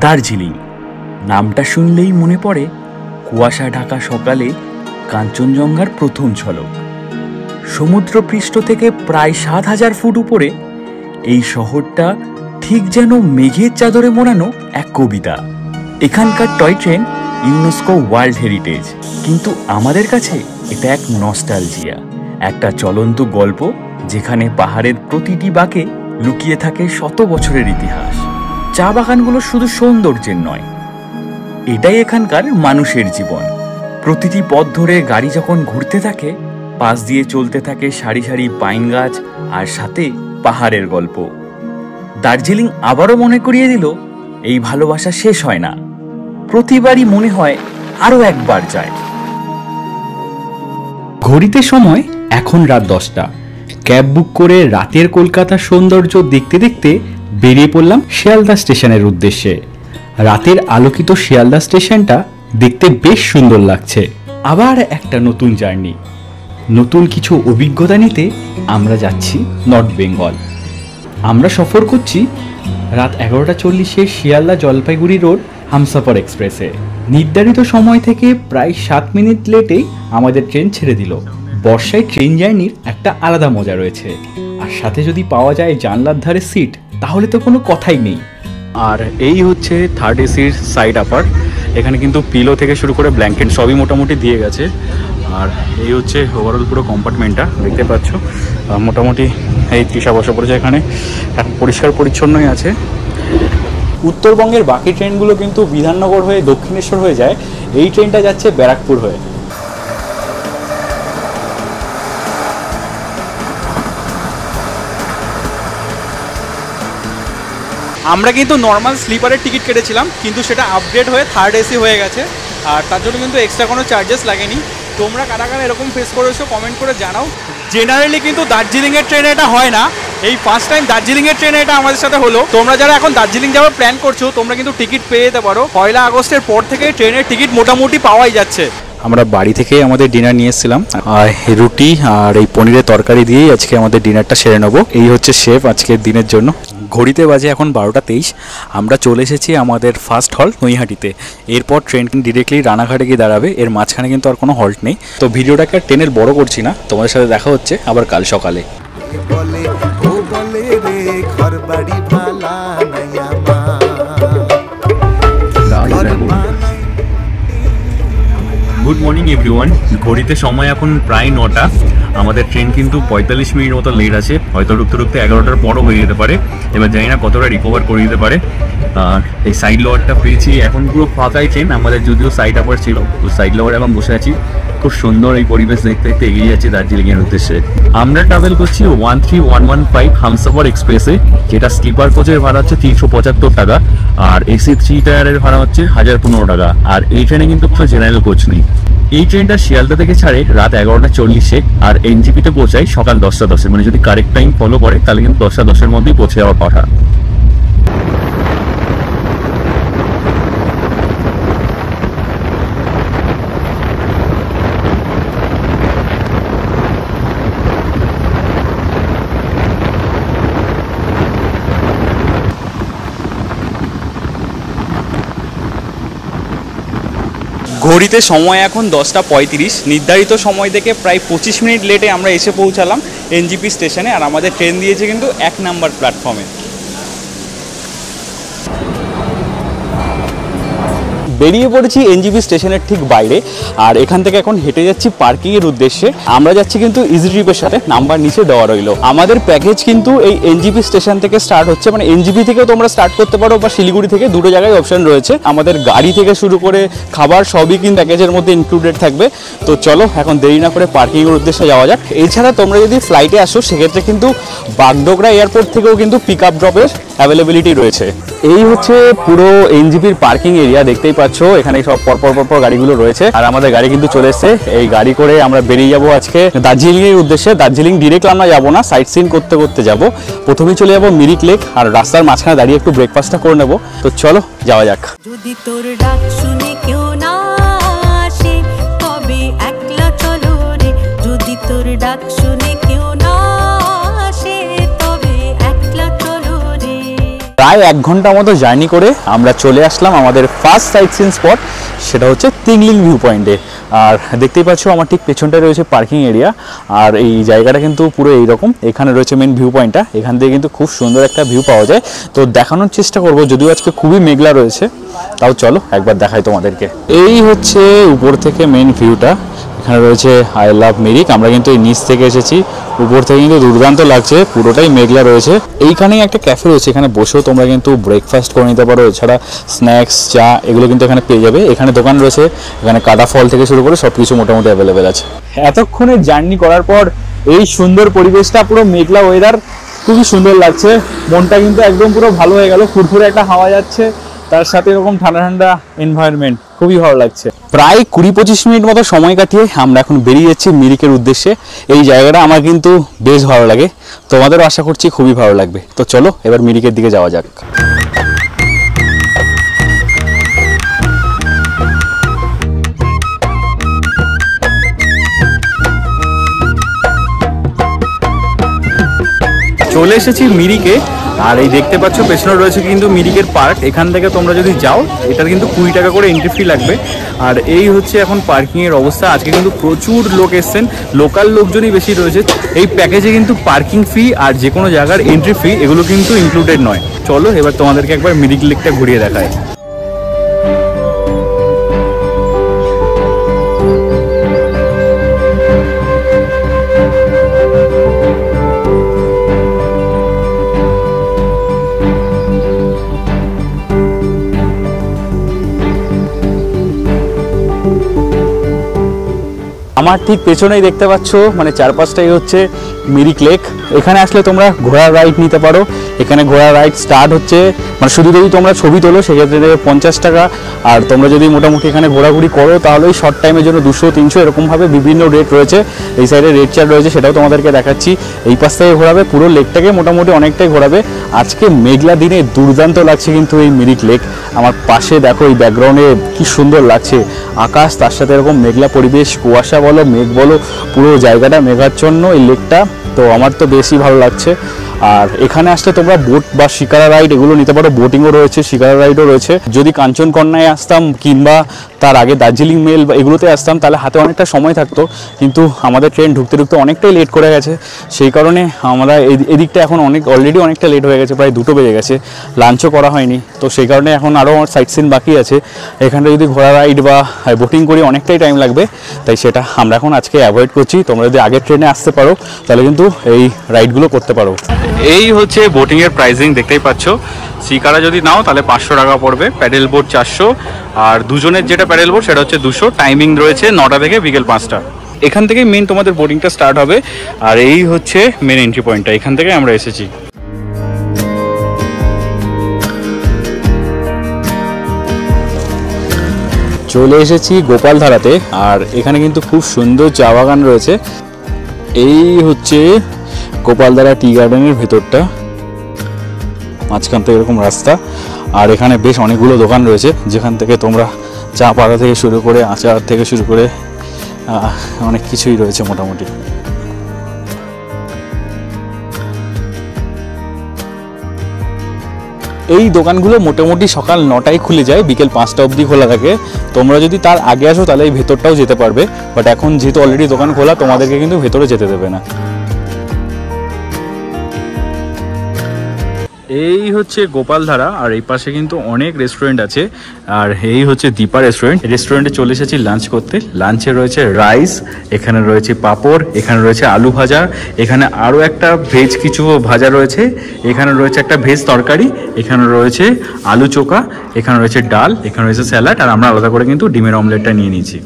দার্জিলিং নামটা শুনলেই মনে পড়ে কুয়াশা ঢাকা সকালে কাঞ্চনজঙ্ঘার প্রথম ঝলক। সমুদ্রপৃষ্ঠ থেকে প্রায় ৭,০০০ ফুট উপরে এই শহরটা ঠিক যেন মেঘের চাদরে মোড়ানো এক কবিতা। এখানকার toy train UNESCO world heritage, কিন্তু আমাদের কাছে এটা এক নস্টালজিয়া, একটা চলন্ত গল্প যেখানে পাহাড়ের প্রতিটি বাঁকে লুকিয়ে থাকে শত বছরের ইতিহাস। চা বাগানগুলো শুধু সৌন্দর্যের নয়, এটাই এখানকার মানুষের জীবন। প্রতিটি পথ ধরে গাড়ি যখন ঘুরতে থাকে, পাশ দিয়ে চলতে থাকে সারি সারি পাইন গাছ, আর সাথে পাহাড়ের গল্প। দার্জিলিং আবারও মনে করিয়ে দিল এই ভালোবাসা শেষ হয় না, প্রতিবারই মনে হয় আরো একবার যায়। ঘড়িতে সময় এখন রাত 10টা। ক্যাব বুক করে রাতের কলকাতার সৌন্দর্য দেখতে দেখতে বেরিয়ে পড়লাম শিয়ালদা স্টেশনের উদ্দেশ্যে। রাতের আলোকিত শিয়ালদা স্টেশনটা দেখতে বেশ সুন্দর লাগছে। আবার একটা নতুন জার্নি, নতুন কিছু অভিজ্ঞতা নিতে আমরা যাচ্ছি নর্থ বেঙ্গল। আমরা সফর করছি রাত 11:40 শিয়ালদা জলপাইগুড়ি রোড হামসফর এক্সপ্রেসে। নির্ধারিত সময় থেকে প্রায় 7 মিনিট লেটেই আমাদের ট্রেন ছেড়ে দিল। বর্ষায় ট্রেন জার্নির একটা আলাদা মজা রয়েছে, আর সাথে যদি পাওয়া যায় জানলার ধারে সিট, তাহলে তো কোনো কথাই নেই। আর এই হচ্ছে থার্ড এসির সাইড আপার। এখানে কিন্তু পিলো থেকে শুরু করে ব্ল্যাঙ্কেট সবই মোটামুটি দিয়ে গেছে। আর এই হচ্ছে ওভারঅল পুরো কম্পার্টমেন্টটা দেখতে পাচ্ছ। মোটামুটি এই তৃষা বসে পড়েছে এখানে, এখন পরিষ্কার পরিচ্ছন্নই আছে। উত্তরবঙ্গের বাকি ট্রেনগুলো কিন্তু বিধাননগর হয়ে দক্ষিণেশ্বর হয়ে যায়, এই ট্রেনটা যাচ্ছে ব্যারাকপুর হয়ে। আমরা কিন্তু নর্মাল স্লিপারের টিকিট কেটেছিলাম, কিন্তু সেটা আপগ্রেড হয়ে থার্ড এসি হয়ে গেছে, আর তার জন্য কিন্তু এক্সট্রা কোনো চার্জেস লাগেনি। তোমরা কারা কারা এরকম ফেস করেছো কমেন্ট করে জানাও। জেনারেলি কিন্তু দার্জিলিংয়ের ট্রেনে এটা হয় না, এই ফার্স্ট টাইম দার্জিলিংয়ের ট্রেনে এটা আমাদের সাথে হলো। তোমরা যারা এখন দার্জিলিং যাওয়ার প্ল্যান করছো, তোমরা কিন্তু টিকিট পেয়ে যেতে পারো। 1 আগস্টের পর থেকে ট্রেনের টিকিট মোটামুটি পাওয়াই যাচ্ছে। আমরা বাড়ি থেকে আমাদের ডিনার নিয়ে এসেছিলাম, রুটি আর এই পনিরের তরকারি দিয়েই আজকে আমাদের ডিনারটা সেরে নেবো। এই হচ্ছে শেফ আজকের দিনের জন্য। ঘড়িতে বাজে এখন 12:23। আমরা চলে এসেছি আমাদের ফার্স্ট হল্ট নৈহাটিতে। এরপর ট্রেন ডিরেক্টলি রানাঘাটে গিয়ে দাঁড়াবে, এর মাঝখানে কিন্তু আর কোনো হল্ট নেই। তো ভিডিওটাকে আর ট্রেনের বড় করছি না, তোমাদের সাথে দেখা হচ্ছে আবার কাল সকালে। Good morning everyone. ঘড়িতে সময় এখন প্রায় 9টা। আমাদের ট্রেন কিন্তু 45 মিনিট মতো লেট আছে, হয়তো ঢুকতে ঢুকতে 11টার পরও হয়ে যেতে পারে। এবার জানি না কতটা রিকভার করে দিতে পারে। এই সাইড লোয়ারটা পেয়েছি, এখন পুরো ফাঁকাই ট্রেন। আমাদের যদিও সাইড আপার ছিল, তো সাইড লোয়ারে এখন বসে আছি। খুব সুন্দর এই পরিবেশ দেখতে দেখতে এগিয়ে যাচ্ছে দার্জিলিংয়ের উদ্দেশ্যে। আমরা ট্রাভেল করছি 13115 হামসফর এক্সপ্রেসে, যেটা স্লিপার কোচের ভাড়া হচ্ছে 375 টাকা, আর এসি 3 টায়ারের ভাড়া হচ্ছে 1015 টাকা। আর এই ট্রেনে কিন্তু কোনো জেনারেল কোচ নেই। এই ট্রেনটা শিয়ালদা থেকে ছাড়ে রাত 11:40, আর এনজিপিতে পৌঁছায় সকাল 10:10। মানে যদি কারেক্ট টাইম ফলো করে তাহলে কিন্তু 10:10 মধ্যেই পৌঁছে যাওয়ার কথা। ঘড়িতে সময় এখন 10:35। নির্ধারিত সময় থেকে প্রায় 25 মিনিট লেটে আমরা এসে পৌঁছালাম এনজিপি স্টেশনে, আর আমাদের ট্রেন দিয়েছে কিন্তু 1 নাম্বার প্ল্যাটফর্মে। বেরিয়ে পড়েছি এনজিপি স্টেশনের ঠিক বাইরে, আর এখান থেকে এখন হেঁটে যাচ্ছি পার্কিংয়ের উদ্দেশ্যে। আমরা যাচ্ছি কিন্তু ইজি ট্রিপের সাথে, নাম্বার নিচে দেওয়া রইলো। আমাদের প্যাকেজ কিন্তু এই এনজিপি স্টেশন থেকে স্টার্ট হচ্ছে, মানে এনজিপি থেকেও তোমরা স্টার্ট করতে পারো বা শিলিগুড়ি থেকে, দুটো জায়গায় অপশন রয়েছে। আমাদের গাড়ি থেকে শুরু করে খাবার সবই কিন্তু প্যাকেজের মধ্যে ইনক্লুডেড থাকবে। তো চলো এখন দেরি না করে পার্কিংয়ের উদ্দেশ্যে যাওয়া যাক। এছাড়া তোমরা যদি ফ্লাইটে আসো সেক্ষেত্রে কিন্তু বাগডোগরা এয়ারপোর্ট থেকেও কিন্তু পিক আপ ড্রপের অ্যাভেলেবিলিটি রয়েছে। এই হচ্ছে পুরো এনজিপির পার্কিং এরিয়া, দেখতেই পাচ্ছ এখানে সব পরপর গাড়িগুলো রয়েছে, আর আমাদের গাড়ি কিন্তু চলে এসেছে। এই গাড়ি করে আমরা বেরিয়ে যাবো আজকে দার্জিলিং এর উদ্দেশ্যে। দার্জিলিং ডিরেক্ট আমরা যাবো না, সাইট সিন করতে করতে যাবো। প্রথমেই চলে যাবো মিরিক লেক, আর রাস্তার মাঝখানে দাঁড়িয়ে একটু ব্রেকফাস্টটা করে নেবো। তো চলো যাওয়া যাক। যদি তোর ডাক শুনে কেউ না আসে তবে একলা চলো রে, যদি তোর ডাক শুনে কেউ না আসে তবে একলা চলো রে। প্রায় 1 ঘন্টা মতো জার্নি করে আমরা চলে আসলাম আমাদের ফার্স্ট সাইট সিন স্পট, সেটা হচ্ছে তিংলিং ভিউ পয়েন্টে। আর দেখতেই পাচ্ছ আমার ঠিক পেছনটায় রয়েছে পার্কিং এরিয়া, আর এই জায়গাটা কিন্তু পুরো এইরকম। এখানে রয়েছে মেন ভিউ পয়েন্টটা, এখান থেকে কিন্তু খুব সুন্দর একটা ভিউ পাওয়া যায়। তো দেখানোর চেষ্টা করব, যদিও আজকে খুবই মেঘলা রয়েছে, তাও চলো একবার দেখাই তোমাদেরকে। এই হচ্ছে উপর থেকে মেন ভিউটা, এখানে রয়েছে আই লাভ মিরিক। আমরা কিন্তু এই নিচ থেকে এসেছি, উপর থেকে কিন্তু দুর্দান্ত লাগছে, পুরোটাই মেঘলা রয়েছে। এইখানেই একটা ক্যাফে রয়েছে, এখানে বসেও তোমরা কিন্তু ব্রেকফাস্ট করে নিতে পারো, এছাড়া স্ন্যাক্স, চা এগুলো কিন্তু এখানে পেয়ে যাবে। এখানে দোকান রয়েছে, এখানে কাটা ফল থেকে শুরু করে সব কিছু মোটামুটি অ্যাভেলেবেল আছে। এতক্ষণে জার্নি করার পর এই সুন্দর পরিবেশটা, পুরো মেঘলা ওয়েদার, খুবই সুন্দর লাগছে। মনটা কিন্তু একদম পুরো ভালো হয়ে গেল, ফুরফুরে একটা হাওয়া যাচ্ছে, তার সাথে এরকম ঠান্ডা ঠান্ডা এনভায়রনমেন্ট, খুবই ভালো লাগছে। প্রায় 20-25 মিনিট মতো সময় কাটিয়ে আমরা এখন বেরিয়ে যাচ্ছি মিরিকের উদ্দেশ্যে। এই জায়গাটা আমার কিন্তু বেশ ভালো লাগে, তোমাদেরও আশা করছি খুবই ভালো লাগবে। তো চলো এবার মিরিকের দিকে যাওয়া যাক। চলে এসেছি মিরিকে, আর এই দেখতে পাচ্ছ পেছনে রয়েছে কিন্তু মিরিকের পার্ক। এখান থেকে তোমরা যদি যাও, এটার কিন্তু 20 টাকা করে এন্ট্রি ফি লাগবে। আর এই হচ্ছে এখন পার্কিংয়ের অবস্থা। আজকে কিন্তু প্রচুর লোক এসছেন, লোকাল লোকজনই বেশি রয়েছে। এই প্যাকেজে কিন্তু পার্কিং ফি আর যে কোনো জায়গার এন্ট্রি ফি এগুলো কিন্তু ইনক্লুডেড নয়। চলো এবার তোমাদেরকে একবার মিরিক লেকটা ঘুরিয়ে দেখায়। আমার ঠিক পেছনেই দেখতে পাচ্ছ, মানে চারপাশটাই হচ্ছে মিরিক লেক। এখানে আসলে তোমরা ঘোড়ার রাইড নিতে পারো। এখানে ঘোড়ার রাইড স্টার্ট হচ্ছে, মানে শুধু যদি তোমরা ছবি তোলো সেক্ষেত্রে দেবে 50 টাকা। আর তোমরা যদি মোটামুটি এখানে ঘোরাঘুরি করো তাহলে ওই শর্ট টাইমের জন্য 200-300 এরকমভাবে বিভিন্ন রেট রয়েছে। এই সাইডে রেড চার্ট রয়েছে, সেটাও তোমাদেরকে দেখাচ্ছি। এই পাশ থেকে ঘোরাবে, পুরো লেকটাকে মোটামুটি অনেকটাই ঘোরাবে। আজকে মেঘলা দিনে দুর্দান্ত লাগছে কিন্তু এই মিরিক লেক। আমার পাশে দেখো এই ব্যাকগ্রাউন্ডে কি সুন্দর লাগছে আকাশ, তার সাথে এরকম মেঘলা পরিবেশ, কুয়াশা বলো মেঘ বলো, পুরো জায়গাটা মেঘাচ্ছন্ন এই লেকটা। তো আমার তো বেশি ভালো লাগছে। আর এখানে আসলে তোমরা বোট বা শিকারা রাইড এগুলো নিতে পারো, বোটিংও রয়েছে, শিকারা রাইডও রয়েছে। যদি কাঞ্চনকন্যায় আসতাম কিংবা তার আগে দার্জিলিং মেল বা এগুলোতে আসতাম তাহলে হাতে অনেকটা সময় থাকতো, কিন্তু আমাদের ট্রেন ঢুকতে ঢুকতে অনেকটাই লেট করে গেছে। সেই কারণে আমরা এদিকটা এখন অলরেডি অনেকটা লেট হয়ে গেছে, প্রায় 2টো বেজে গেছে, লাঞ্চও করা হয়নি। তো সেই কারণে এখন আরও সাইট সিন বাকি আছে। এখানে যদি ঘোড়া রাইড বা বোটিং করি অনেকটাই টাইম লাগবে, তাই সেটা আমরা এখন আজকে অ্যাভয়েড করছি। তোমরা যদি আগের ট্রেনে আসতে পারো তাহলে কিন্তু এই রাইডগুলো করতে পারো। এই হচ্ছে বোটিংয়ের প্রাইসিং, দেখতেই পাচ্ছ। শিকারা যদি নাও তাহলে 500 টাকা পড়বে, প্যাডেল বোট 400, আর দুজনের যেটা প্যাডেল বোট সেটা হচ্ছে 200। টাইমিং রয়েছে 9টা থেকে বিকেল 5টা। এখান থেকে মেন তোমাদের বোটিংটা স্টার্ট হবে। আর এই হচ্ছে মেন এন্ট্রি পয়েন্টটা, এখান থেকে আমরা এসেছি। চলে এসেছি গোপালধারাতে, আর এখানে কিন্তু খুব সুন্দর চা বাগান রয়েছে। এই হচ্ছে গোপালধারা টি গার্ডেনের ভেতরটা, মাঝখান থেকে এরকম রাস্তা। আর এখানে বেশ অনেকগুলো দোকান রয়েছে, যেখান থেকে তোমরা চা পাতা থেকে শুরু করে আচার থেকে শুরু করে অনেক কিছুই রয়েছে মোটামুটি। এই দোকানগুলো মোটামুটি সকাল 9টায় খুলে যায়, বিকেল 5টা অবধি খোলা থাকে। তোমরা যদি তার আগে আসো তাহলে এই ভেতরটাও যেতে পারবে, বাট এখন যেহেতু অলরেডি দোকান খোলা তোমাদেরকে কিন্তু ভেতরে যেতে দেবে না। এই হচ্ছে গোপালধারা, আর এই পাশে কিন্তু অনেক রেস্টুরেন্ট আছে। আর এই হচ্ছে দীপা রেস্টুরেন্ট। রেস্টুরেন্টে চলে এসেছি লাঞ্চ করতে। লাঞ্চে রয়েছে রাইস, এখানে রয়েছে পাঁপড়, এখানে রয়েছে আলু ভাজা, এখানে আরও একটা ভেজ কিছু ভাজা রয়েছে, এখানে রয়েছে একটা ভেজ তরকারি, এখানে রয়েছে আলু চোখা, এখানে রয়েছে ডাল, এখানে রয়েছে স্যালাড, আর আমরা আলাদা করে কিন্তু ডিমের অমলেটটা নিয়ে নিয়েছি।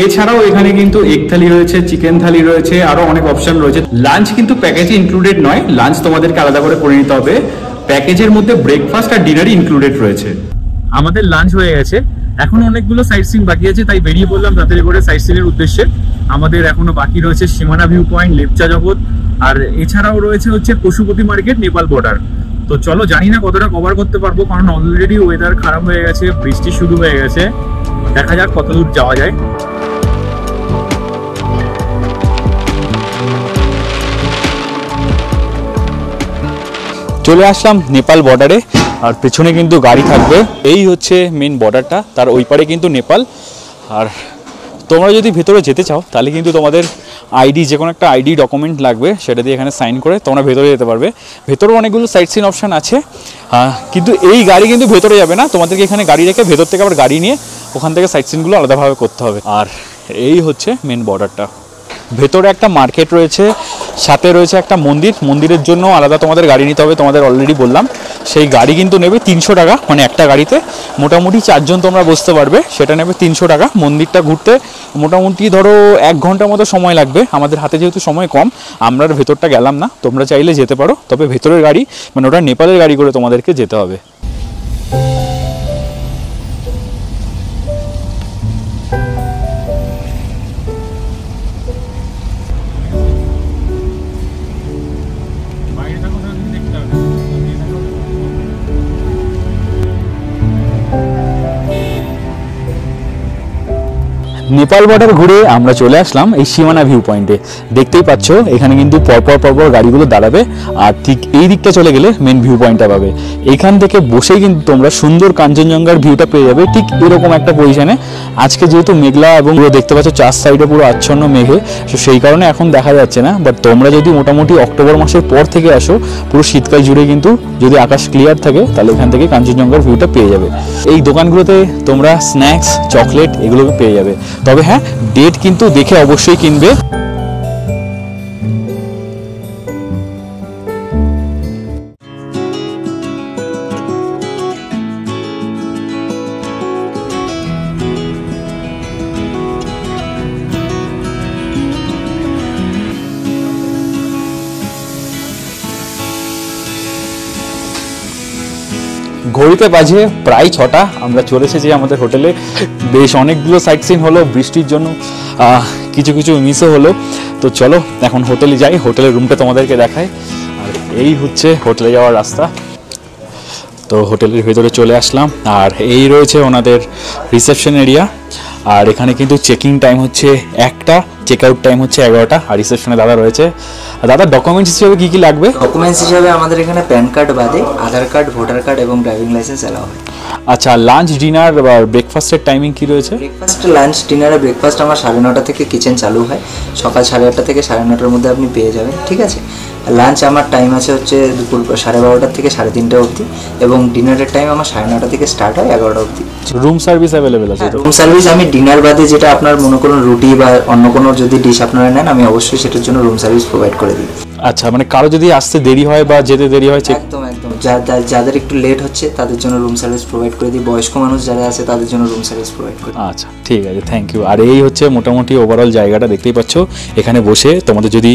এছাড়াও এখানে কিন্তু এগ থালি রয়েছে, চিকেন থালি রয়েছে, আরো অনেক অপশন রয়েছে। লাঞ্চ কিন্তু প্যাকেজে ইনক্লুডেড নয়, লাঞ্চ তোমাদেরকে আলাদা করে করে নিতে হবে। প্যাকেজের মধ্যে ব্রেকফাস্ট আর ডিনারই ইনক্লুডেড রয়েছে। আমাদের লাঞ্চ হয়ে গেছে, এখন অনেকগুলো সাইট সিন বাকি আছে, তাই বেরিয়ে পড়লাম রাতের করে সাইট সিনের উদ্দেশ্যে। আমাদের এখনো বাকি রয়েছে সীমানা ভিউ পয়েন্ট, লেপচা জগৎ, আর এছাড়াও রয়েছে হচ্ছে পশুপতি মার্কেট, নেপাল বর্ডার। তো চলো, জানি না কতটা কভার করতে পারবো, কারণ অলরেডি ওয়েদার খারাপ হয়ে গেছে, বৃষ্টি শুরু হয়ে গেছে। দেখা যাক কত দূর যাওয়া যায়। চলে আসলাম নেপাল বর্ডারে, আর পেছনে কিন্তু গাড়ি থাকবে। এই হচ্ছে মেন বর্ডারটা, তার ওই পারে কিন্তু নেপাল। আর তোমরা যদি ভেতরে যেতে চাও তাহলে কিন্তু তোমাদের আইডি, যে কোনো একটা আইডি ডকুমেন্ট লাগবে, সেটা দিয়ে এখানে সাইন করে তোমরা ভেতরে যেতে পারবে। ভেতরেও অনেকগুলো সাইট সিন অপশান আছে, কিন্তু এই গাড়ি কিন্তু ভেতরে যাবে না, তোমাদেরকে এখানে গাড়ি রেখে ভেতর থেকে আবার গাড়ি নিয়ে ওখান থেকে সাইট সিনগুলো আলাদাভাবে করতে হবে। আর এই হচ্ছে মেন বর্ডারটা। ভেতরে একটা মার্কেট রয়েছে, সাথে রয়েছে একটা মন্দির। মন্দিরের জন্য আলাদা তোমাদের গাড়ি নিতে হবে, তোমাদের অলরেডি বললাম। সেই গাড়ি কিন্তু নেবে 300 টাকা, মানে একটা গাড়িতে মোটামুটি 4 জন তোমরা বসতে পারবে, সেটা নেবে 300 টাকা। মন্দিরটা ঘুরতে মোটামুটি ধরো 1 ঘন্টার মতো সময় লাগবে। আমাদের হাতে যেহেতু সময় কম, আমরা ভেতরটা গেলাম না, তোমরা চাইলে যেতে পারো, তবে ভেতরের গাড়ি মানে ওটা নেপালের গাড়ি করে তোমাদেরকে যেতে হবে। নেপাল বর্ডার ঘুরে আমরা চলে আসলাম এই সীমানা ভিউ পয়েন্টে। দেখতেই পাচ্ছ এখানে কিন্তু পরপর গাড়িগুলো দাঁড়াবে, আর ঠিক এই দিকটা চলে গেলে মেন ভিউ পয়েন্টটা পাবে। এখান থেকে বসেই কিন্তু তোমরা সুন্দর কাঞ্চনজঙ্ঘার ভিউটা পেয়ে যাবে ঠিক এরকম একটা পজিশনে। আজকে যেহেতু মেঘলা এবং পুরো দেখতে পাচ্ছ 4 সাইডে পুরো আচ্ছন্ন মেঘে, তো সেই কারণে এখন দেখা যাচ্ছে না। বাট তোমরা যদি মোটামুটি অক্টোবর মাসের পর থেকে আসো, পুরো শীতকাল জুড়ে কিন্তু যদি আকাশ ক্লিয়ার থাকে তাহলে এখান থেকে কাঞ্চনজঙ্ঘার ভিউটা পেয়ে যাবে। এই দোকানগুলোতে তোমরা স্ন্যাক্স, চকলেট এগুলোকে পেয়ে যাবে। তবে হ্যাঁ, ডেট কিন্তু দেখে অবশ্যই কিনবে। ঘড়িতে বাজে প্রায় 6টা, আমরা চলে এসেছি আমাদের হোটেলে। বেশ অনেকগুলো সাইট সিন হলো, বৃষ্টির জন্য কিছু কিছু মিসও হলো। তো চলো এখন হোটেলে যাই, হোটেলের রুমটা তোমাদেরকে দেখাই। আর এই হচ্ছে হোটেলে যাওয়ার রাস্তা। তো হোটেলের ভেতরে চলে আসলাম, আর এই রয়েছে ওনাদের রিসেপশন এরিয়া। আর এখানে কিন্তু চেকিং টাইম হচ্ছে 1টা, চেক আউট টাইম হচ্ছে 11টা। আর রিসেপশনে দাদা রয়েছে। দাদা, ডকুমেন্টস হিসেবে কী কী লাগবে? ডকুমেন্টস হিসাবে আমাদের এখানে প্যান কার্ড বাদে আধার কার্ড, ভোটার কার্ড এবং ড্রাইভিং লাইসেন্স অ্যালাউ হয়। আচ্ছা, লাঞ্চ, ডিনার বা ব্রেকফাস্টের টাইমিং কি রয়েছে? ব্রেকফাস্ট, লাঞ্চ, ডিনারে ব্রেকফাস্ট আমার 9:30 থেকে কিচেন চালু হয়। সকাল 8:30 থেকে 9:30-র মধ্যে আপনি পেয়ে যাবেন, ঠিক আছে। লাঞ্চ আমার টাইম আছে হচ্ছে দুপুর 12:30 থেকে 3:30 অবধি, এবং ডিনারের টাইম আমার 9:30 থেকে স্টার্ট হয় 11টা অবধি। রুম সার্ভিস অ্যাভেলেবেল আছে? রুম সার্ভিস আমি ডিনার বাদে যেটা আপনার মনে করুন রুটি বা অন্য কোনো যদি ডিশ আপনারা নেন, আমি অবশ্যই সেটার জন্য রুম সার্ভিস প্রোভাইড করে দিই। আচ্ছা, মানে কারো যদি আসতে দেরি হয় বা যেতে দেরি হয়, একদম যাদের একটু লেট হচ্ছে তাদের জন্য রুম সার্ভিস প্রোভাইড করে দিই। বয়স্ক মানুষ যারা আছে তাদের জন্য রুম সার্ভিস প্রোভাইড করি। আচ্ছা, ঠিক আছে, থ্যাংক ইউ। আর এই হচ্ছে মোটামুটি ওভারঅল জায়গাটা, দেখতেই পাচ্ছ। এখানে বসে তোমাদের যদি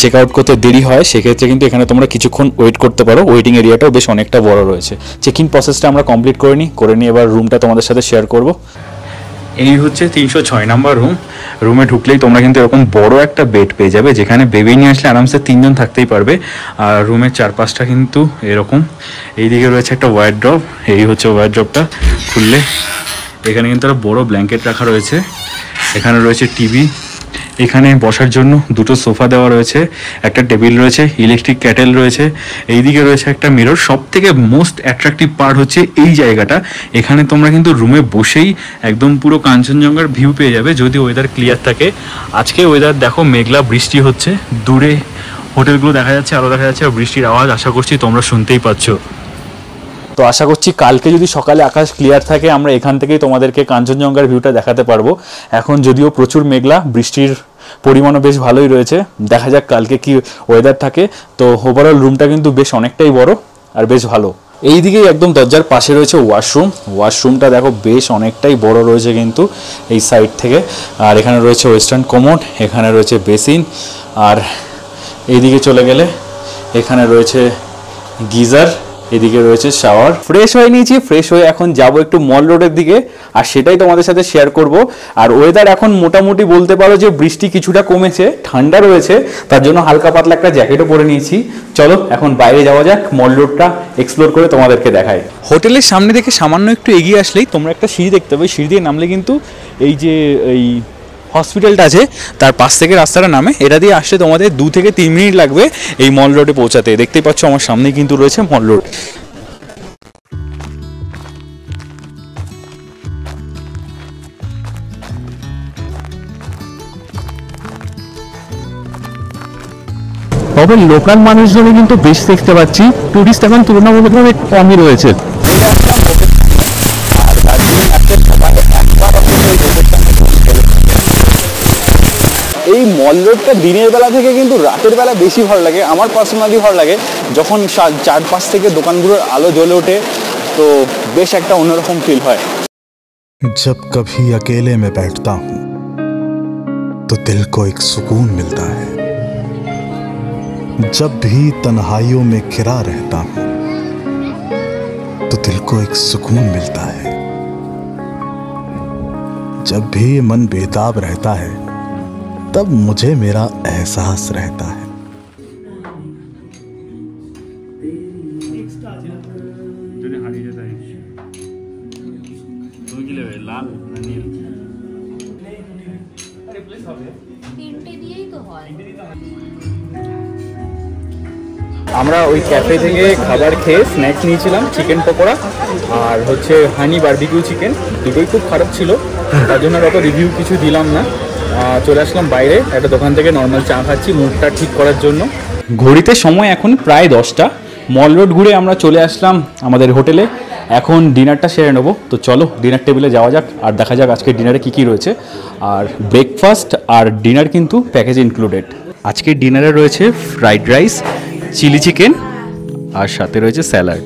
চেক আউট করতে দেরি হয়, সেক্ষেত্রে কিন্তু এখানে তোমরা কিছুক্ষণ ওয়েট করতে পারো। ওয়েটিং এরিয়াটাও বেশ অনেকটা বড় রয়েছে। চেক ইন প্রসেসটা আমরা কমপ্লিট করে নিই, এবার রুমটা তোমাদের সাথে শেয়ার করব। এই হচ্ছে 306 নাম্বার রুম। রুমে ঢুকলেই তোমরা কিন্তু এরকম বড় একটা বেড পেয়ে যাবে, যেখানে বেবি নিয়ে আসলে আরামসে 3 জন থাকতেই পারবে। আর রুমের চারপাশটা কিন্তু এরকম। এইদিকে রয়েছে একটা ওয়ার্ড্রপ, এই হচ্ছে ওয়ার্ড্রপটা। খুললে এখানে কিন্তু একটা বড় ব্ল্যাঙ্কেট রাখা রয়েছে। এখানে রয়েছে টিভি, এখানে বসার জন্য 2টো সোফা দেওয়া রয়েছে, একটা টেবিল রয়েছে, ইলেকট্রিক ক্যাটেল রয়েছে, এইদিকে রয়েছে একটা মিরর। সব থেকে মোস্ট অ্যাট্রাকটিভ পার্ট হচ্ছে এই জায়গাটা। এখানে তোমরা কিন্তু রুমে বসেই একদম পুরো কাঞ্চনজঙ্ঘার ভিউ পেয়ে যাবে, যদি ওয়েদার ক্লিয়ার থাকে। আজকে ওয়েদার দেখো মেঘলা, বৃষ্টি হচ্ছে, দূরে হোটেলগুলো দেখা যাচ্ছে, আরও দেখা যাচ্ছে, আর বৃষ্টির আওয়াজ আশা করছি তোমরা শুনতেই পাচ্ছ। তো আশা করছি কালকে যদি সকালে আকাশ ক্লিয়ার থাকে, আমরা এখান থেকেই তোমাদেরকে কাঞ্চনজঙ্ঘার ভিউটা দেখাতে পারবো। এখন যদিও প্রচুর মেঘলা, বৃষ্টির পরিমাণও বেশ ভালোই রয়েছে। দেখা যাক কালকে কি ওয়েদার থাকে। তো ওভারঅল রুমটা কিন্তু বেশ অনেকটাই বড় আর বেশ ভালো। এইদিকেই একদম দরজার পাশে রয়েছে ওয়াশরুম। ওয়াশরুমটা দেখো বেশ অনেকটাই বড় রয়েছে কিন্তু এই সাইড থেকে। আর এখানে রয়েছে ওয়েস্টার্ন কমোড, এখানে রয়েছে বেসিন, আর এইদিকে চলে গেলে এখানে রয়েছে গিজার, এদিকে রয়েছে শাওয়ার। ফ্রেশ হয়ে নিয়েছি, ফ্রেশ হয়ে এখন যাব একটু মল রোডের দিকে, আর সেটাই তোমাদের সাথে শেয়ার করব। আর ওয়েদার এখন মোটামুটি বলতে পারো যে বৃষ্টি কিছুটা কমেছে, ঠান্ডা রয়েছে, তার জন্য হালকা পাতলা একটা জ্যাকেটও পরে নিয়েছি। চলো এখন বাইরে যাওয়া যাক, মল রোডটা এক্সপ্লোর করে তোমাদেরকে দেখাই। হোটেলের সামনে থেকে সামান্য একটু এগিয়ে আসলেই তোমরা একটা সিঁড়ি দেখতে পাবে। সিঁড়ি দিয়ে নামলে কিন্তু এই যে এই হসপিটালটা আছে তার পাশ থেকে রাস্তাটা নামে, এটা দিয়ে আসলে তোমাদের 2 থেকে 3 মিনিট লাগবে এই মল রোডে পৌঁছাতে। দেখতেই পাচ্ছ আমার সামনেই কিন্তু রয়েছে মল রোড। তবে লোকাল মানুষজনে কিন্তু বেশ দেখতে পাচ্ছি, টুরিস্ট এখন তুলনামূলকভাবে কমই রয়েছে। এই মল রোডটা দিনের বেলা থেকে কিন্তু রাতের বেলা বেশি ভালো লাগে, আমার পার্সোনালি ভালো লাগে যখন চারপাশ থেকে দোকানগুলোর আলো জ্বলে ওঠে, তো বেশ একটা অন্যরকম ফিল হয়। जब कभी अकेले में बैठता हूं तो दिल को एक सुकून मिलता है। जब भी तन्हाइयों में घिरा रहता हूं तो दिल को एक सुकून मिलता है। जब भी मन बेताब रहता है तब मुझे मेरा एहसास रहता है। আমরা ওই ক্যাফে থেকে খাবার খেয়ে স্ন্যাক্স নিয়েছিলাম, চিকেন পকোড়া আর হচ্ছে হানি বারবিকিউ চিকেন, দুটোই খুব খারাপ ছিল, তার জন্য অত রিভিউ কিছু দিলাম না। চলে আসলাম বাইরে একটা দোকান থেকে নর্মাল চা খাচ্ছি মুডটা ঠিক করার জন্য। ঘড়িতে সময় এখন প্রায় 10টা। মল রোড ঘুরে আমরা চলে আসলাম আমাদের হোটেলে, এখন ডিনারটা সেরে নেবো। তো চলো ডিনার টেবিলে যাওয়া যাক আর দেখা যাক আজকে ডিনারে কী কী রয়েছে। আর ব্রেকফাস্ট আর ডিনার কিন্তু প্যাকেজ ইনক্লুডেড। আজকে ডিনারে রয়েছে ফ্রাইড রাইস, চিলি চিকেন আর সাথে রয়েছে স্যালাড।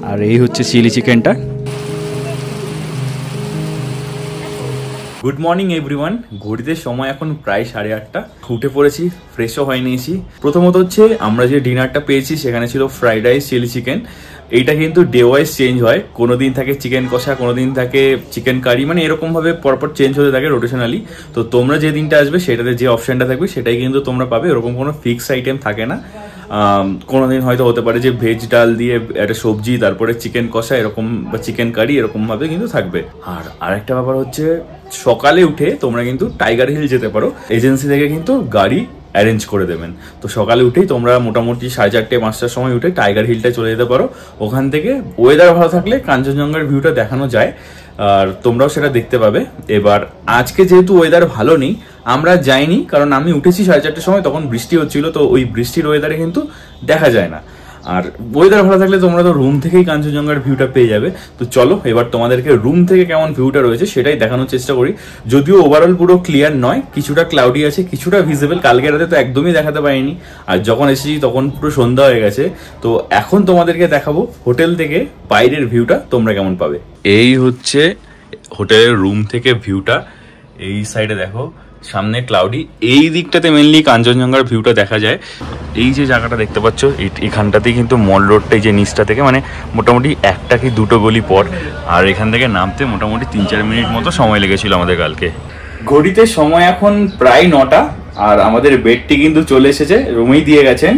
আর এই হচ্ছে চিলি চিকেনটা। Good morning everyone. ঘড়িতে সময় এখন প্রায় 8:30। উঠে পড়েছি, ফ্রেশও হয়ে নিয়েছি। প্রথমত হচ্ছে আমরা যে ডিনারটা পেয়েছি সেখানে ছিল ফ্রাইড রাইস, চিলি চিকেন। এইটা কিন্তু ডে ওয়াইজ চেঞ্জ হয়, কোনো দিন থাকে চিকেন কষা, কোনো দিন থাকে চিকেন কারি, মানে এরকমভাবে পরপর চেঞ্জ হতে থাকে রোটেশনালি। তো তোমরা যে দিনটা আসবে সেটাতে যে অপশানটা থাকবে সেটাই কিন্তু তোমরা পাবে, এরকম কোনো ফিক্সড আইটেম থাকে না। কোনোদিন হয়তো হতে পারে যে ভেজ ডাল দিয়ে একটা সবজি, তারপরে চিকেন কষা এরকম বা চিকেন কারি এরকমভাবে কিন্তু থাকবে। আর আরেকটা ব্যাপার হচ্ছে সকালে উঠে তোমরা কিন্তু টাইগার হিল যেতে পারো, এজেন্সি থেকে কিন্তু গাড়ি অ্যারেঞ্জ করে দেবেন। তো সকালে উঠেই তোমরা মোটামুটি 4:30-5টার সময় উঠে টাইগার হিলটায় চলে যেতে পারো। ওখান থেকে ওয়েদার ভালো থাকলে কাঞ্চনজঙ্ঘার ভিউটা দেখানো যায় আর তোমরাও সেটা দেখতে পাবে। এবার আজকে যেহেতু ওয়েদার ভালো নেই, আমরা যাইনি, কারণ আমি উঠেছি 4:30টার সময়, তখন বৃষ্টি হচ্ছিল, তো ওই বৃষ্টির ওয়েদারে কিন্তু দেখা যায় না। আর ওয়েদার ভালো থাকলে তোমরা তো রুম থেকেই কাঞ্চনজঙ্ঘার ভিউটা পেয়ে যাবে। তো চলো এবার তোমাদেরকে রুম থেকে কেমন ভিউটা রয়েছে সেটাই দেখানোর চেষ্টা করি। যদিও ওভারঅল পুরো ক্লিয়ার নয়, কিছুটা ক্লাউডি আছে, কিছুটা ভিজিবল। কালকে রাতে তো একদমই দেখাতে পারিনি, আর যখন এসেছি তখন পুরো সন্ধ্যা হয়ে গেছে। তো এখন তোমাদেরকে দেখাবো হোটেল থেকে বাইরের ভিউটা তোমরা কেমন পাবে। এই হচ্ছে হোটেলের রুম থেকে ভিউটা। এই সাইডে দেখো সামনে ক্লাউডি, এই দিকটাতে মেনলি কাঞ্চনজঙ্ঘার ভিউটা দেখা যায়। এই যে জায়গাটা দেখতে পাচ্ছ এখানটাতেই কিন্তু মল রোডটা, এই যে নিচটা থেকে মানে মোটামুটি 1টা কি 2টো গলি পর। আর এখান থেকে নামতে মোটামুটি 3-4 মিনিট মতো সময় লেগেছিল আমাদের কালকে। ঘড়িতে সময় এখন প্রায় 9টা আর আমাদের বেডটি কিন্তু চলে এসেছে, রুমেই দিয়ে গেছেন।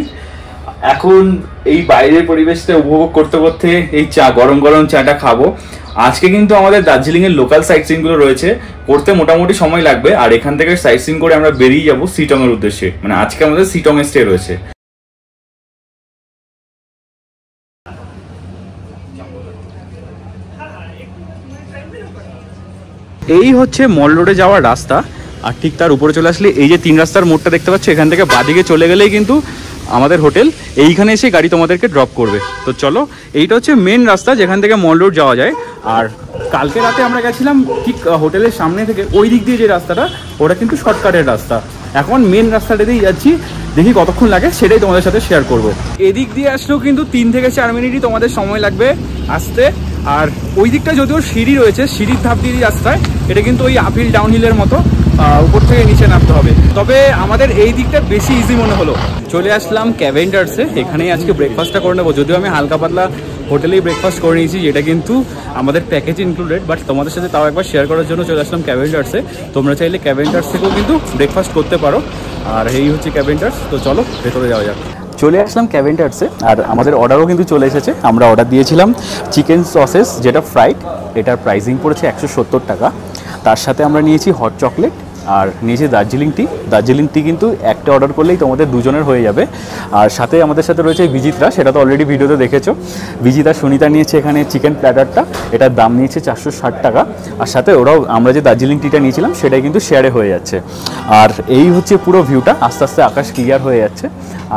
এখন এই বাইরের পরিবেশটা উপভোগ করতে করতে এই চা, গরম গরম চাটা খাবো। আজকে কিন্তু আমাদের দার্জিলিং এর লোকাল সাইট সিইং গুলো রয়েছে, করতে মোটামুটি সময় লাগবে। আর এখান থেকে সাইট সিইং করে আমরা বেরিয়ে যাবো সিটং এর উদ্দেশ্যে, মানে আজকে আমাদের সিটং এ স্টে রয়েছে। এই হচ্ছে মল রোডে যাওয়ার রাস্তা, আর ঠিক তার উপরে চলে আসলে এই যে 3 রাস্তার মোড়টা দেখতে পাচ্ছ, এখান থেকে বাদিকে চলে গেলেই কিন্তু আমাদের হোটেল। এইখানে এসে গাড়ি তোমাদেরকে ড্রপ করবে। তো চলো, এইটা হচ্ছে মেন রাস্তা যেখান থেকে মল রোড যাওয়া যায়। আর কালকে রাতে আমরা গেছিলাম ঠিক হোটেলের সামনে থেকে, ওই দিক দিয়ে যে রাস্তাটা ওটা কিন্তু শর্টকাটের রাস্তা। এখন মেন রাস্তাটা দিয়েই যাচ্ছি, দেখি কতক্ষণ লাগে সেটাই তোমাদের সাথে শেয়ার করব। এদিক দিয়ে আসলেও কিন্তু 3 থেকে 4 মিনিটই তোমাদের সময় লাগবে আসতে। আর ওই দিকটা যদিও সিঁড়ি রয়েছে, সিঁড়ির ধাপ দিয়ে রাস্তায়, এটা কিন্তু ওই আপহিল ডাউনহিলের মতো, উপর থেকে নিচে নামতে হবে। তবে আমাদের এই দিকটা বেশি ইজি মনে হলো। চলে আসলাম ক্যাভেন্ডার্সে, এখানেই আজকে ব্রেকফাস্টটা করে নেবো। যদিও আমি হালকা পাতলা হোটেলেই ব্রেকফাস্ট করে নিয়েছি, যেটা কিন্তু আমাদের প্যাকেজ ইনক্লুডেড, বাট তোমাদের সাথে তাও একবার শেয়ার করার জন্য চলে আসলাম ক্যাভেন্ডার্সে। তোমরা চাইলে ক্যাভেন্ডার্স থেকেও কিন্তু ব্রেকফাস্ট করতে পারো। আর এই হচ্ছে ক্যাভেন্ডার্স। তো চলো ভেতরে যাওয়া যাক। চলে আসলাম ক্যাভেন্ডার্সে, আর আমাদের অর্ডারও কিন্তু চলে এসেছে। আমরা অর্ডার দিয়েছিলাম চিকেন সসেস, যেটা ফ্রাইড, এটার প্রাইসিং পড়েছে 170 টাকা। তার সাথে আমরা নিয়েছি হট চকলেট আর নিয়েছি দার্জিলিং টি কিন্তু একটা অর্ডার করলেই তোমাদের দুজনের হয়ে যাবে। আর সাথে আমাদের সাথে রয়েছে বিজিত্রা, সেটা তো অলরেডি ভিডিওতে দেখেছো। বিজিতা সুনিতা নিয়েছে এখানে চিকেন প্ল্যাটারটা, এটার দাম নিয়েছে 460 টাকা। আর সাথে ওরাও আমরা যে দার্জিলিং টিটা নিয়েছিলাম সেটাই কিন্তু শেয়ারে হয়ে যাচ্ছে। আর এই হচ্ছে পুরো ভিউটা, আস্তে আস্তে আকাশ ক্লিয়ার হয়ে যাচ্ছে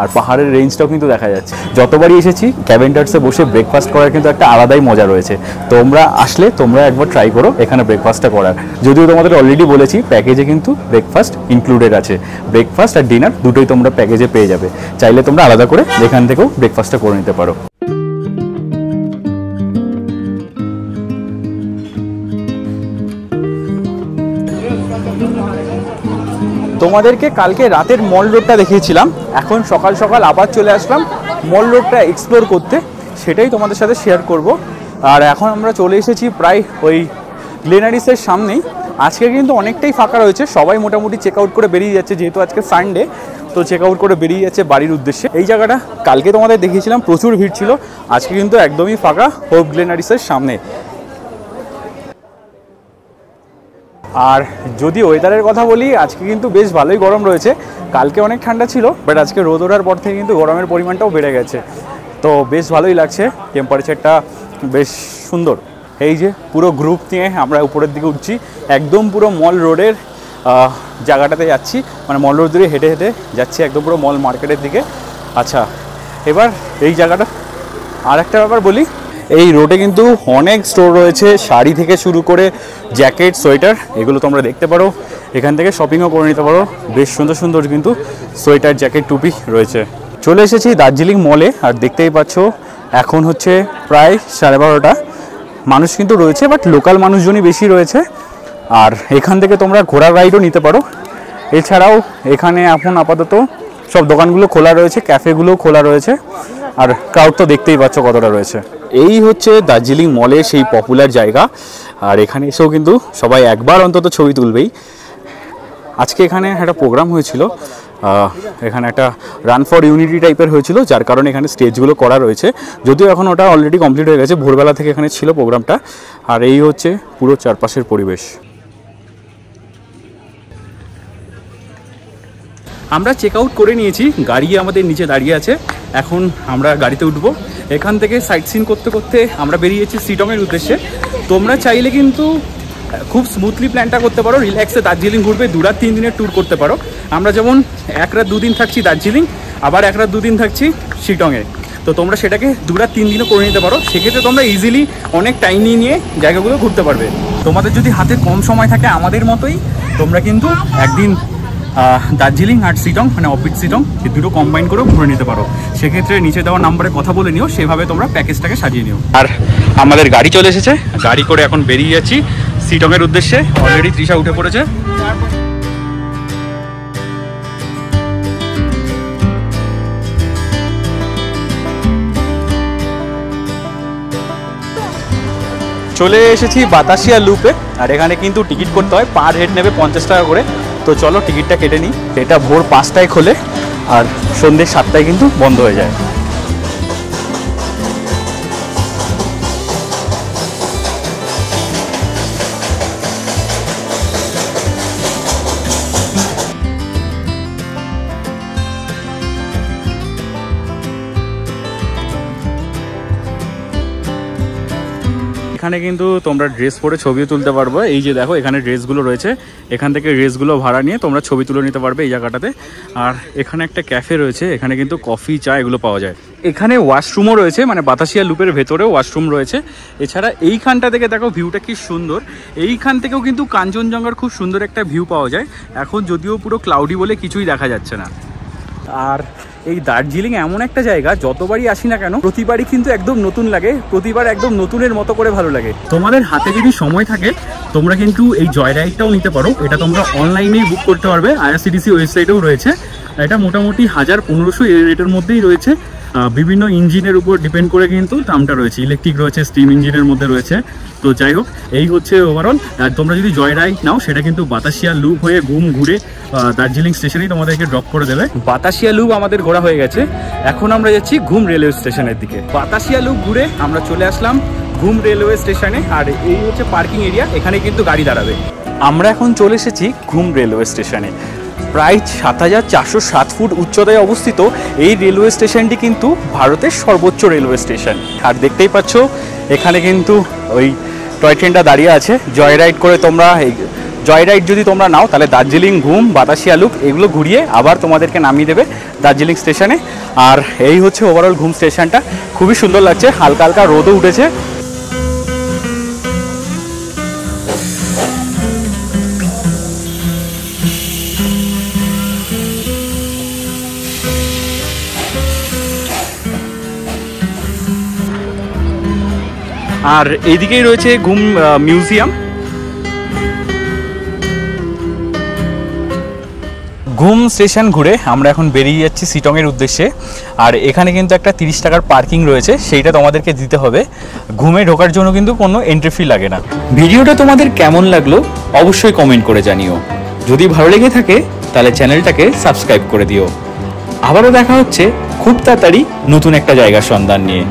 আর পাহাড়ের রেঞ্জটাও কিন্তু দেখা যাচ্ছে। যতবারই এসেছি ক্যাভেন্ডার্সে বসে ব্রেকফাস্ট করার কিন্তু একটা আলাদাই মজা রয়েছে। তোমরা আসলে তোমরা একবার ট্রাই করো এখানে ব্রেকফাস্টটা করার। যদিও তোমাদের অলরেডি বলেছি প্যাকেজে কিন্তু ব্রেকফাস্ট ইনক্লুডেড আছে, ব্রেকফাস্ট আর ডিনার দুটোই তোমরা প্যাকেজে পেয়ে যাবে। চাইলে তোমরা আলাদা করে এখান থেকেও ব্রেকফাস্টটা করে নিতে পারো। তোমাদেরকে কালকে রাতের মল রোডটা দেখিয়েছিলাম, এখন সকাল সকাল আবার চলে আসলাম মল রোডটা এক্সপ্লোর করতে, সেটাই তোমাদের সাথে শেয়ার করব। আর এখন আমরা চলে এসেছি প্রায় ওই গ্লেনারিসের সামনেই। আজকে কিন্তু অনেকটাই ফাঁকা রয়েছে, সবাই মোটামুটি চেক আউট করে বেরিয়ে যাচ্ছে, যেহেতু আজকে সানডে তো চেক আউট করে বেরিয়ে যাচ্ছে বাড়ির উদ্দেশ্যে। এই জায়গাটা কালকে তোমাদের দেখিয়েছিলাম প্রচুর ভিড় ছিল, আজকে কিন্তু একদমই ফাঁকা হোপ গ্লেনারিসের সামনে। আর যদি ওয়েদারের কথা বলি, আজকে কিন্তু বেশ ভালোই গরম রয়েছে। কালকে অনেক ঠান্ডা ছিল, বাট আজকে রোদ ওঠার পর থেকে কিন্তু গরমের পরিমাণটাও বেড়ে গেছে, তো বেশ ভালোই লাগছে। টেম্পারেচারটা বেশ সুন্দর। এই যে পুরো গ্রুপ নিয়ে আমরা উপরের দিকে উঠছি, একদম পুরো মল রোডের জায়গাটাতে যাচ্ছি, মানে মল রোড দিয়ে হেঁটে হেঁটে যাচ্ছি একদম পুরো মল মার্কেটের দিকে। আচ্ছা, এবার এই জায়গাটা আর একটা ব্যাপার বলি, এই রোডে কিন্তু অনেক স্টোর রয়েছে, শাড়ি থেকে শুরু করে জ্যাকেট, সোয়েটার, এগুলো তোমরা দেখতে পারো। এখান থেকে শপিংও করে নিতে পারো, বেশ সুন্দর সুন্দর কিন্তু সোয়েটার, জ্যাকেট, টুপি রয়েছে। চলে এসেছি দার্জিলিং মলে, আর দেখতেই পাচ্ছ এখন হচ্ছে প্রায় 12:30। মানুষ কিন্তু রয়েছে, বাট লোকাল মানুষজনই বেশি রয়েছে। আর এখান থেকে তোমরা ঘোড়ার রাইডও নিতে পারো। এছাড়াও এখানে এখন আপাতত সব দোকানগুলো খোলা রয়েছে, ক্যাফেগুলোও খোলা রয়েছে, আর ক্রাউড তো দেখতেই পাচ্ছ কতটা রয়েছে। এই হচ্ছে দার্জিলিং মলে সেই পপুলার জায়গা, আর এখানে এসেও কিন্তু সবাই একবার অন্তত ছবি তুলবেই। আজকে এখানে একটা প্রোগ্রাম হয়েছিল, এখানে একটা রান ফর ইউনিটি টাইপের হয়েছিল, যার কারণে এখানে স্টেজগুলো করা রয়েছে। যদিও এখন ওটা অলরেডি কমপ্লিট হয়ে গেছে, ভোরবেলা থেকে এখানে ছিল প্রোগ্রামটা। আর এই হচ্ছে পুরো চারপাশের পরিবেশ। আমরা চেক আউট করে নিয়েছি, গাড়ি আমাদের নিচে দাঁড়িয়ে আছে, এখন আমরা গাড়িতে উঠবো। এখান থেকে সাইট সিন করতে করতে আমরা বেরিয়েছি শিটংয়ের উদ্দেশ্যে। তোমরা চাইলে কিন্তু খুব স্মুথলি প্ল্যানটা করতে পারো, রিল্যাক্সে দার্জিলিং ঘুরবে, 2-3 দিনের ট্যুর করতে পারো। আমরা যেমন 1 রাত 2 দিন থাকছি দার্জিলিং, আবার 1 রাত 2 দিন থাকছি শিটংয়ে, তো তোমরা সেটাকে 2-3 দিনও করে নিতে পারো। সেক্ষেত্রে তোমরা ইজিলি অনেক টাইম নিয়ে জায়গাগুলো ঘুরতে পারবে। তোমাদের যদি হাতে কম সময় থাকে আমাদের মতোই, তোমরা কিন্তু একদিন দার্জিলিং আর শিটং, মানে অফবিট শিটং, এই দুটো কম্বাইন করেও ঘুরে নিতে পারো। সেক্ষেত্রে নিচে দেওয়া নাম্বারে কথা বলে নিও, সেভাবে তোমরা প্যাকেজটাকে সাজিয়ে নিও। আর আমাদের গাড়ি চলে এসেছে, গাড়ি করে এখন বেরিয়ে যাচ্ছি শিটংয়ের উদ্দেশ্যে। অলরেডি তৃষা উঠে পড়েছে। চলে এসেছি বাতাসিয়া লুপে, আর এখানে কিন্তু টিকিট করতে হয়, পার হেড নেবে 50 টাকা করে। তো চলো টিকিটটা কেটে নিই। এটা ভোর 5টায় খোলে আর সন্ধ্যে 7টায় কিন্তু বন্ধ হয়ে যায়। এখানে কিন্তু তোমরা ড্রেস পরে ছবিও তুলতে পারবে। এই যে দেখো এখানে ড্রেসগুলো রয়েছে, এখান থেকে ড্রেসগুলো ভাড়া নিয়ে তোমরা ছবি তুলে নিতে পারবে এই জায়গাটাতে। আর এখানে একটা ক্যাফে রয়েছে, এখানে কিন্তু কফি, চা এগুলো পাওয়া যায়। এখানে ওয়াশরুমও রয়েছে, মানে বাতাসিয়া লুপের ভেতরেও ওয়াশরুম রয়েছে। এছাড়া এইখানটা থেকে দেখো ভিউটা কি সুন্দর, এইখান থেকেও কিন্তু কাঞ্চনজঙ্ঘার খুব সুন্দর একটা ভিউ পাওয়া যায়। এখন যদিও পুরো ক্লাউডি বলে কিছুই দেখা যাচ্ছে না। আর এই দার্জিলিং এমন একটা জায়গা, যতবারই আসি না কেন প্রতিবারই কিন্তু একদম নতুন লাগে, প্রতিবার একদম নতুনের মতো করে ভালো লাগে। তোমাদের হাতে যদি সময় থাকে তোমরা কিন্তু এই জয় রাইডটাও নিতে পারো। এটা তোমরা অনলাইনেই বুক করতে পারবে, IRCTC ওয়েবসাইটেও রয়েছে। এটা মোটামুটি 1000-1500 এর রেটের মধ্যেই রয়েছে। বিভিন্ন ইঞ্জিনের উপর ডিপেন্ড করে কিন্তু দামটা রয়েছে, ইলেকট্রিক রয়েছে, স্টিম ইঞ্জিনের মধ্যে রয়েছে। তো যাই হোক, এই হচ্ছে ওভারঅল। তোমরা যদি জয় রাইড নাও সেটা কিন্তু বাতাসিয়া লুপ হয়ে ঘুরে দার্জিলিং স্টেশনেই তোমাদেরকে ড্রপ করে দেবে। বাতাসিয়া লুপ আমাদের ঘোরা হয়ে গেছে, এখন আমরা যাচ্ছি ঘুম রেলওয়ে স্টেশনের দিকে। বাতাসিয়া লুপ ঘুরে আমরা চলে আসলাম ঘুম রেলওয়ে স্টেশনে। আর এই হচ্ছে পার্কিং এরিয়া, এখানে কিন্তু গাড়ি দাঁড়াবে। আমরা এখন চলে এসেছি ঘুম রেলওয়ে স্টেশনে। প্রায় ৭,৪০৭ ফুট উচ্চতায় অবস্থিত এই রেলওয়ে স্টেশনটি কিন্তু ভারতের সর্বোচ্চ রেলওয়ে স্টেশন। আর দেখতেই পাচ্ছ এখানে কিন্তু ওই টয় ট্রেনটা দাঁড়িয়ে আছে। জয় রাইড করে তোমরা জয় রাইড যদি তোমরা নাও তাহলে দার্জিলিং, ঘুম, বাতাসিয়া লুপ এগুলো ঘুরিয়ে আবার তোমাদেরকে নামিয়ে দেবে দার্জিলিং স্টেশনে। আর এই হচ্ছে ওভারঅল ঘুম স্টেশনটা, খুবই সুন্দর লাগছে, হালকা হালকা রোদও উঠেছে। আর এইদিকেই রয়েছে ঘুম মিউজিয়াম। ঘুম স্টেশন ঘুরে আমরা এখন বেরিয়ে যাচ্ছি শিটংয়ের উদ্দেশ্যে। আর এখানে কিন্তু একটা 30 টাকার পার্কিং রয়েছে, সেইটা তোমাদেরকে দিতে হবে। ঘুমে ঢোকার জন্য কিন্তু কোনো এন্ট্রি ফি লাগে না। ভিডিওটা তোমাদের কেমন লাগলো অবশ্যই কমেন্ট করে জানিও। যদি ভালো লেগে থাকে তাহলে চ্যানেলটাকে সাবস্ক্রাইব করে দিও। আবারও দেখা হচ্ছে খুব তাড়াতাড়ি নতুন একটা জায়গার সন্ধান নিয়ে।